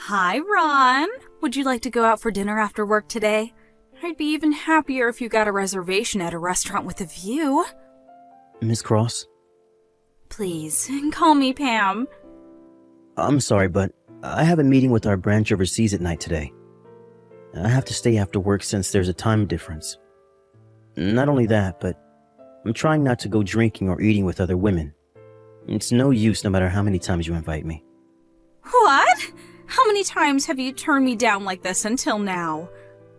Hi, Ron. Would you like to go out for dinner after work today? I'd be even happier if you got a reservation at a restaurant with a view. Miss Cross? Please, call me Pam. I'm sorry, but I have a meeting with our branch overseas at night today. I have to stay after work since there's a time difference. Not only that, but I'm trying not to go drinking or eating with other women. It's no use no matter how many times you invite me. What? How many times have you turned me down like this until now?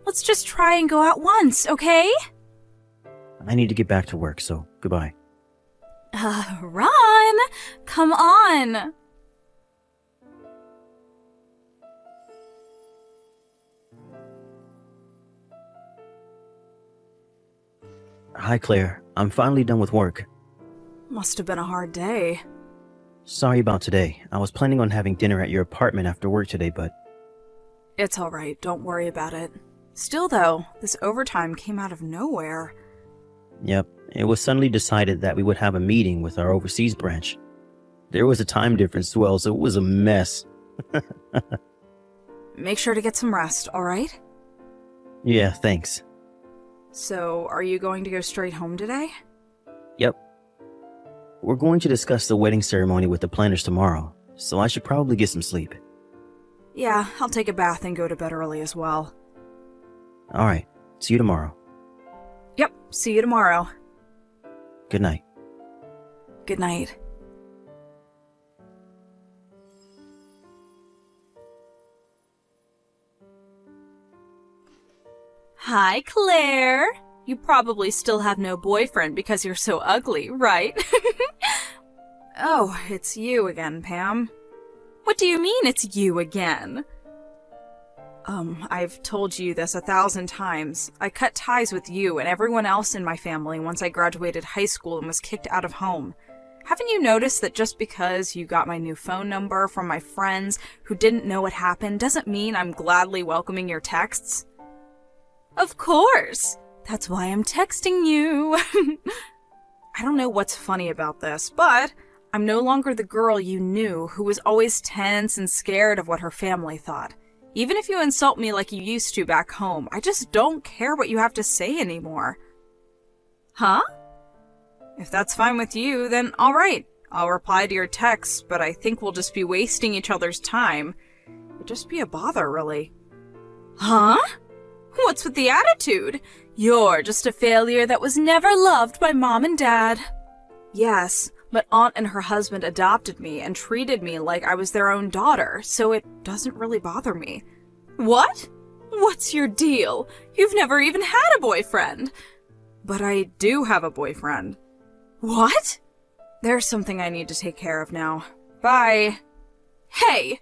Let's just try and go out once, okay? I need to get back to work, so goodbye. Ron! Come on! Hi, Claire. I'm finally done with work. Must have been a hard day. Sorry about today. I was planning on having dinner at your apartment after work today, but... It's alright, don't worry about it. Still though, this overtime came out of nowhere. Yep, it was suddenly decided that we would have a meeting with our overseas branch. There was a time difference as well, so it was a mess. Make sure to get some rest, alright? Yeah, thanks. So, are you going to go straight home today? Yep. We're going to discuss the wedding ceremony with the planners tomorrow, so I should probably get some sleep. Yeah, I'll take a bath and go to bed early as well. Alright, see you tomorrow. Yep, see you tomorrow. Good night. Good night. Hi, Claire. You probably still have no boyfriend because you're so ugly, right? Oh, it's you again, Pam. What do you mean it's you again? I've told you this 1,000 times. I cut ties with you and everyone else in my family once I graduated high school and was kicked out of home. Haven't you noticed that just because you got my new phone number from my friends who didn't know what happened doesn't mean I'm gladly welcoming your texts? Of course! That's why I'm texting you. I don't know what's funny about this, but I'm no longer the girl you knew who was always tense and scared of what her family thought. Even if you insult me like you used to back home, I just don't care what you have to say anymore. Huh? If that's fine with you, then alright. I'll reply to your texts, but I think we'll just be wasting each other's time. It'd just be a bother, really. Huh? What's with the attitude? You're just a failure that was never loved by Mom and Dad. Yes, but Aunt and her husband adopted me and treated me like I was their own daughter, so it doesn't really bother me. What? What's your deal? You've never even had a boyfriend. But I do have a boyfriend. What? There's something I need to take care of now. Bye. Hey,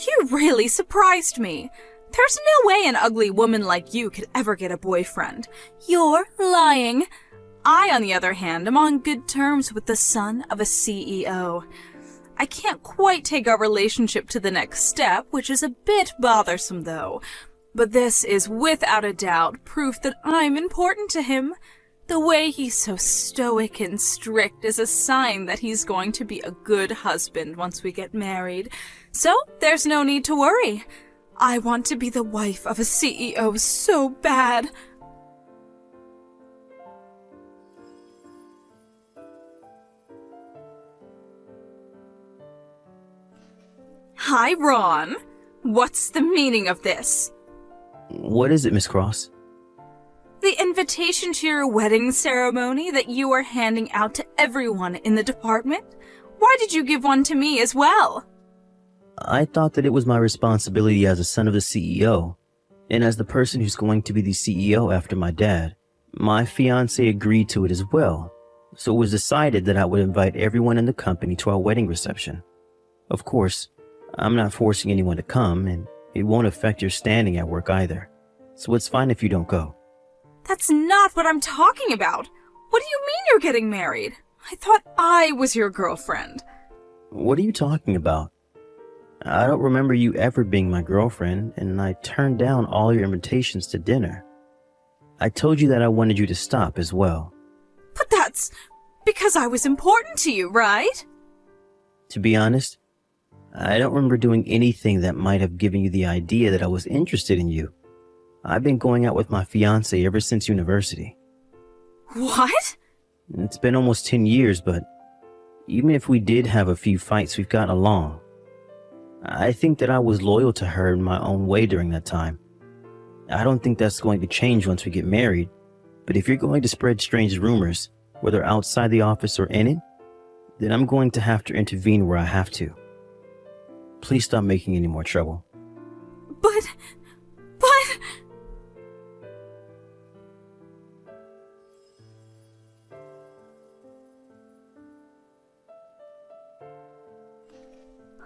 you really surprised me. There's no way an ugly woman like you could ever get a boyfriend. You're lying. I, on the other hand, am on good terms with the son of a CEO. I can't quite take our relationship to the next step, which is a bit bothersome though. But this is without a doubt proof that I'm important to him. The way he's so stoic and strict is a sign that he's going to be a good husband once we get married. So there's no need to worry. I want to be the wife of a CEO so bad. Hi, Ron. What's the meaning of this? What is it, Miss Cross? The invitation to your wedding ceremony that you are handing out to everyone in the department? Why did you give one to me as well? I thought that it was my responsibility as a son of the CEO, and as the person who's going to be the CEO after my dad. My fiancé agreed to it as well, so it was decided that I would invite everyone in the company to our wedding reception. Of course, I'm not forcing anyone to come, and it won't affect your standing at work either, so it's fine if you don't go. That's not what I'm talking about. What do you mean you're getting married? I thought I was your girlfriend. What are you talking about? I don't remember you ever being my girlfriend, and I turned down all your invitations to dinner. I told you that I wanted you to stop as well. But that's because I was important to you, right? To be honest, I don't remember doing anything that might have given you the idea that I was interested in you. I've been going out with my fiancé ever since university. What? It's been almost 10 years, but even if we did have a few fights, we've gotten along. I think that I was loyal to her in my own way during that time. I don't think that's going to change once we get married, but if you're going to spread strange rumors, whether outside the office or in it, then I'm going to have to intervene where I have to. Please stop making any more trouble. But...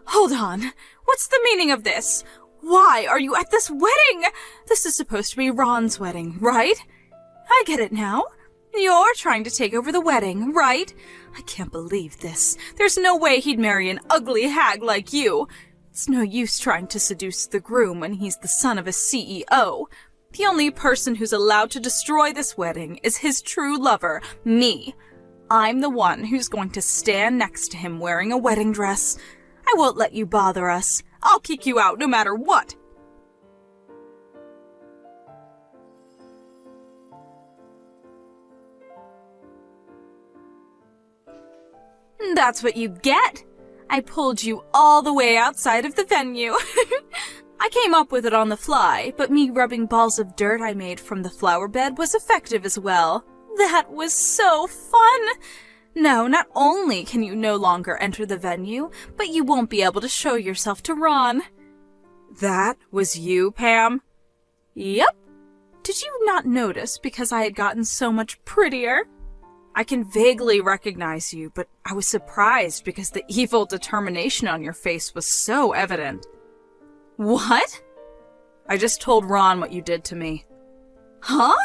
Hold on. What's the meaning of this? Why are you at this wedding? This is supposed to be Ron's wedding, right? I get it now. You're trying to take over the wedding, right? I can't believe this. There's no way he'd marry an ugly hag like you. It's no use trying to seduce the groom when he's the son of a CEO. The only person who's allowed to destroy this wedding is his true lover, me. I'm the one who's going to stand next to him wearing a wedding dress. I won't let you bother us. I'll kick you out no matter what. That's what you get. I pulled you all the way outside of the venue. I came up with it on the fly, but me rubbing balls of dirt I made from the flower bed was effective as well. That was so fun! No, not only can you no longer enter the venue, but you won't be able to show yourself to Ron. That was you, Pam? Yep. Did you not notice because I had gotten so much prettier? I can vaguely recognize you, but I was surprised because the evil determination on your face was so evident. What? I just told Ron what you did to me. Huh?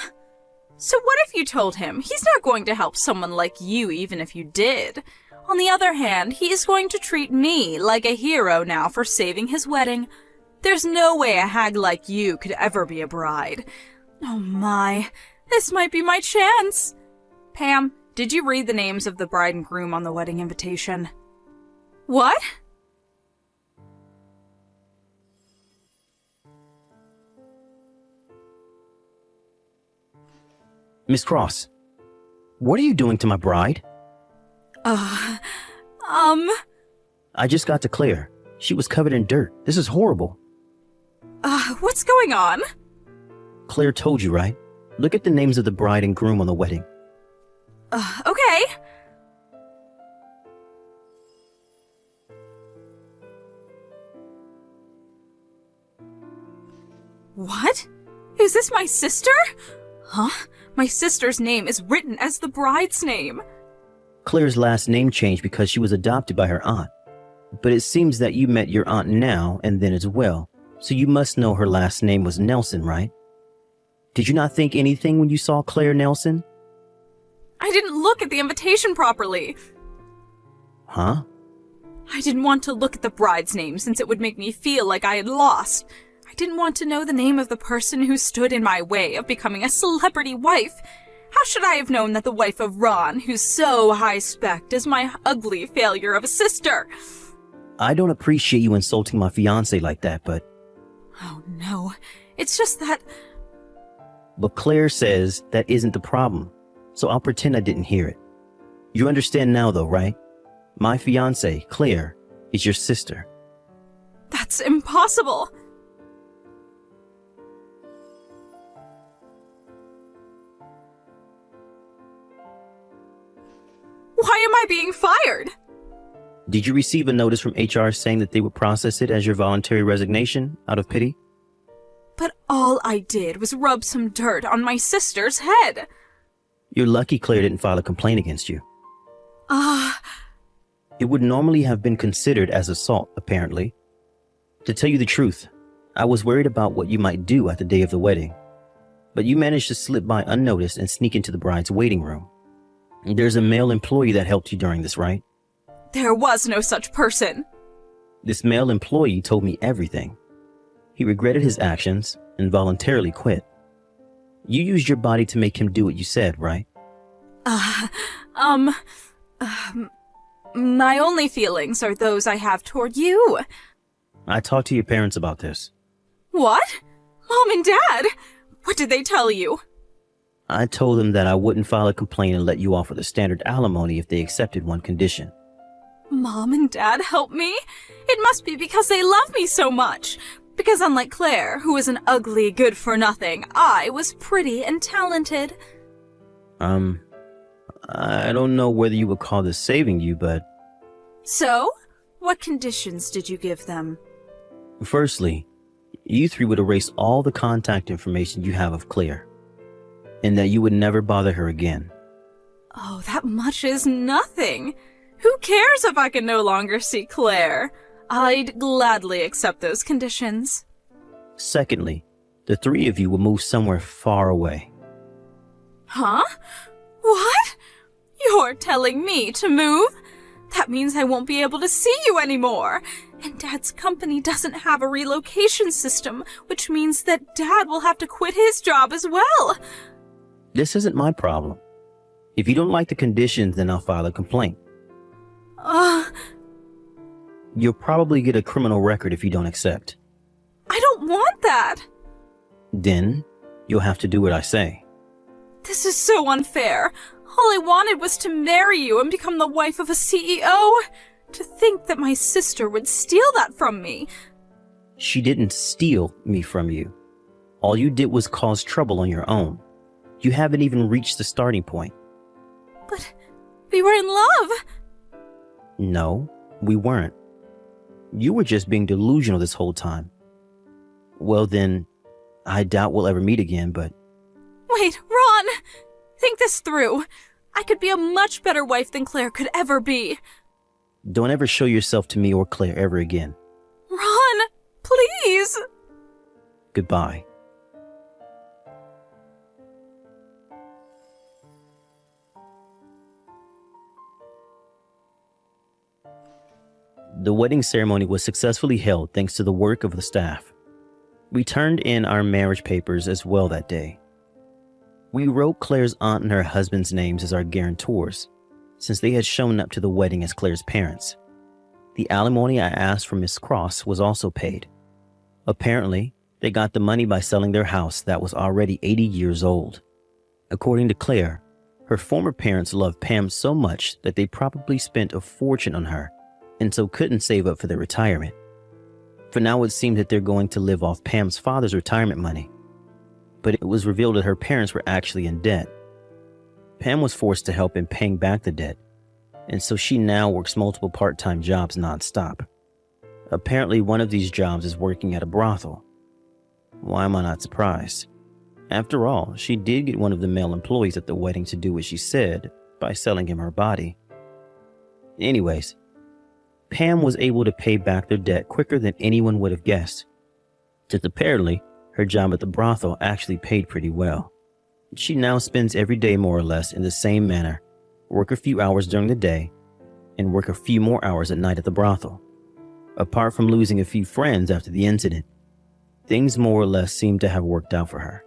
So what if you told him? He's not going to help someone like you even if you did. On the other hand, he is going to treat me like a hero now for saving his wedding. There's no way a hag like you could ever be a bride. Oh my, this might be my chance. Pam, did you read the names of the bride and groom on the wedding invitation? What? Miss Cross, what are you doing to my bride? I just got to Claire. She was covered in dirt. This is horrible. What's going on? Claire told you, right? Look at the names of the bride and groom on the wedding. Okay. What? Is this my sister? Huh? My sister's name is written as the bride's name. Claire's last name changed because she was adopted by her aunt. But it seems that you met your aunt now and then as well, so you must know her last name was Nelson, right? Did you not think anything when you saw Claire Nelson? I didn't look at the invitation properly. Huh? I didn't want to look at the bride's name since it would make me feel like I had lost. I didn't want to know the name of the person who stood in my way of becoming a celebrity wife. How should I have known that the wife of Ron, who's so high-spec, is my ugly failure of a sister? I don't appreciate you insulting my fiancé like that, but... Oh no, it's just that... But Claire says that isn't the problem, so I'll pretend I didn't hear it. You understand now though, right? My fiancé, Claire, is your sister. That's impossible. Why am I being fired? Did you receive a notice from HR saying that they would process it as your voluntary resignation out of pity? But all I did was rub some dirt on my sister's head. You're lucky Claire didn't file a complaint against you. It would normally have been considered as assault, apparently. To tell you the truth, I was worried about what you might do at the day of the wedding. But you managed to slip by unnoticed and sneak into the bride's waiting room. There's a male employee that helped you during this, right? There was no such person. This male employee told me everything. He regretted his actions and voluntarily quit. You used your body to make him do what you said, right? My only feelings are those I have toward you. I talked to your parents about this. What? Mom and Dad? What did they tell you? I told them that I wouldn't file a complaint and let you off with a standard alimony if they accepted one condition. Mom and Dad help me? It must be because they love me so much. Because unlike Claire, who was an ugly good-for-nothing, I was pretty and talented. I don't know whether you would call this saving you, but... So? What conditions did you give them? Firstly, you three would erase all the contact information you have of Claire, and that you would never bother her again. Oh, that much is nothing. Who cares if I can no longer see Claire? I'd gladly accept those conditions. Secondly, the three of you will move somewhere far away. Huh? What? You're telling me to move? That means I won't be able to see you anymore. And Dad's company doesn't have a relocation system, which means that Dad will have to quit his job as well. This isn't my problem. If you don't like the conditions, then I'll file a complaint. You'll probably get a criminal record if you don't accept. I don't want that. Then, you'll have to do what I say. This is so unfair. All I wanted was to marry you and become the wife of a CEO. To think that my sister would steal that from me. She didn't steal me from you. All you did was cause trouble on your own. You haven't even reached the starting point. But we were in love. No, we weren't. You were just being delusional this whole time. Well then, I doubt we'll ever meet again, but... Wait, Ron! Think this through. I could be a much better wife than Claire could ever be. Don't ever show yourself to me or Claire ever again. Ron, please! Goodbye. The wedding ceremony was successfully held thanks to the work of the staff. We turned in our marriage papers as well that day. We wrote Claire's aunt and her husband's names as our guarantors, since they had shown up to the wedding as Claire's parents. The alimony I asked from Miss Cross was also paid. Apparently, they got the money by selling their house that was already 80 years old. According to Claire, her former parents loved Pam so much that they probably spent a fortune on her, and so couldn't save up for their retirement. For now, it seemed that they're going to live off Pam's father's retirement money. But it was revealed that her parents were actually in debt. Pam was forced to help in paying back the debt, and so she now works multiple part-time jobs nonstop. Apparently, one of these jobs is working at a brothel. Why am I not surprised? After all, she did get one of the male employees at the wedding to do what she said by selling him her body. Anyways, Pam was able to pay back their debt quicker than anyone would have guessed, since apparently her job at the brothel actually paid pretty well. She now spends every day more or less in the same manner, work a few hours during the day, and work a few more hours at night at the brothel. Apart from losing a few friends after the incident, things more or less seem to have worked out for her.